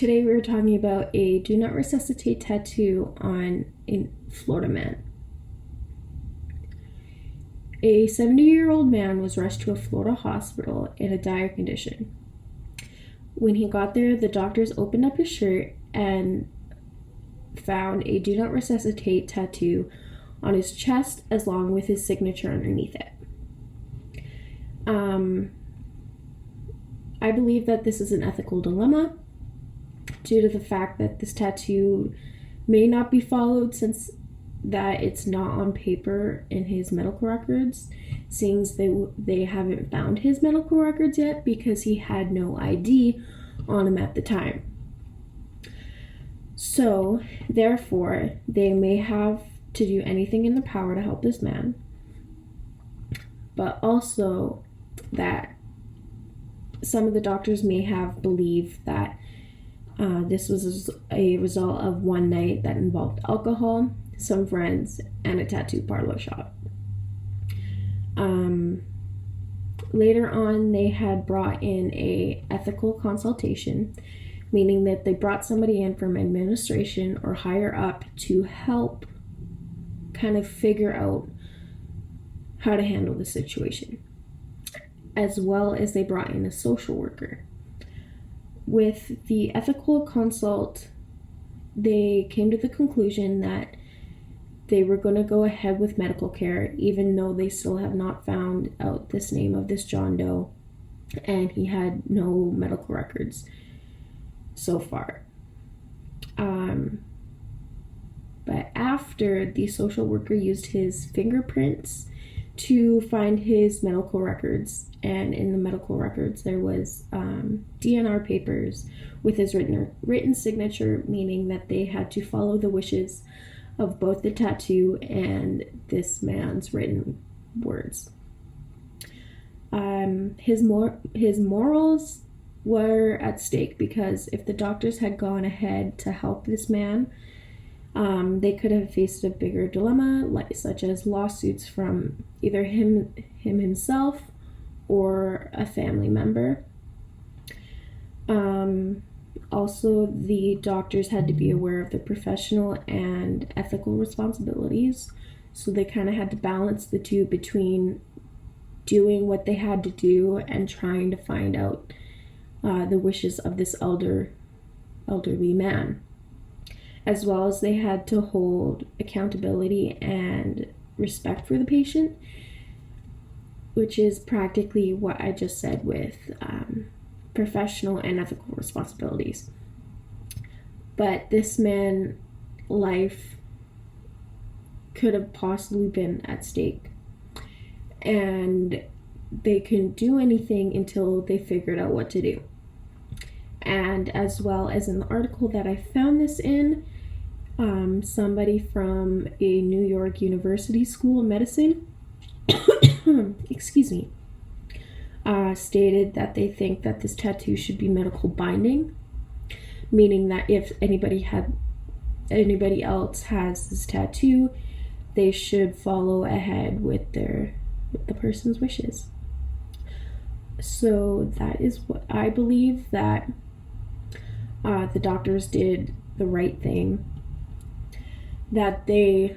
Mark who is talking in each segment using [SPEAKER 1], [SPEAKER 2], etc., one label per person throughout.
[SPEAKER 1] today we're talking about a do not resuscitate tattoo on a Florida man. A 70-year-old man was rushed to a Florida hospital in a dire condition. When he got there, the doctors opened up his shirt and found a do not resuscitate tattoo on his chest, along with his signature underneath it. I believe that this is an ethical dilemma due to the fact that this tattoo may not be followed, since that it's not on paper in his medical records, seeing they haven't found his medical records yet because he had no ID on him at the time. So, therefore, they may have to do anything in their power to help this man, but also that some of the doctors may have believed that this was a result of one night that involved alcohol, some friends, and a tattoo parlor shop. Later on, they had brought in a ethical consultation, meaning that they brought somebody in from administration or higher up to help kind of figure out how to handle the situation, as well as they brought in a social worker. With the ethical consult, they came to the conclusion that they were going to go ahead with medical care, even though they still have not found out this name of this John Doe, and he had no medical records so far. But after the social worker used his fingerprints to find his medical records, and in the medical records there was DNR papers with his written signature, meaning that they had to follow the wishes of both the tattoo and this man's written words. His morals were at stake, because if the doctors had gone ahead to help this man, they could have faced a bigger dilemma, such as lawsuits from either him himself or a family member. Also, the doctors had to be aware of their professional and ethical responsibilities, so they kind of had to balance the two between doing what they had to do and trying to find out the wishes of this elderly man, as well as they had to hold accountability and respect for the patient, which is practically what I just said with professional and ethical responsibilities. But this man's life could have possibly been at stake, and they couldn't do anything until they figured out what to do. And as well as in the article that I found this in, somebody from a New York University School of Medicine excuse me, stated that they think that this tattoo should be medical binding, meaning that if anybody else has this tattoo, they should follow ahead with the person's wishes. So that is what I believe, that the doctors did the right thing, that they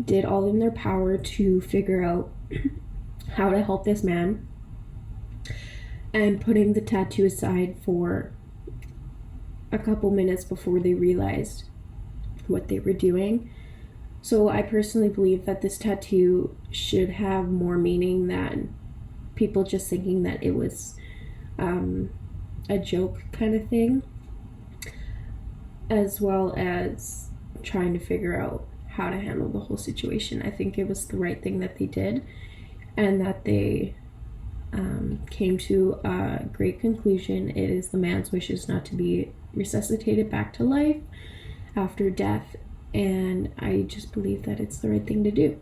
[SPEAKER 1] did all in their power to figure out how to help this man, and putting the tattoo aside for a couple minutes before they realized what they were doing. So I personally believe that this tattoo should have more meaning than people just thinking that it was a joke kind of thing, as well as trying to figure out how to handle the whole situation. I think it was the right thing that they did, and that they came to a great conclusion. It is the man's wishes not to be resuscitated back to life after death, and I just believe that it's the right thing to do.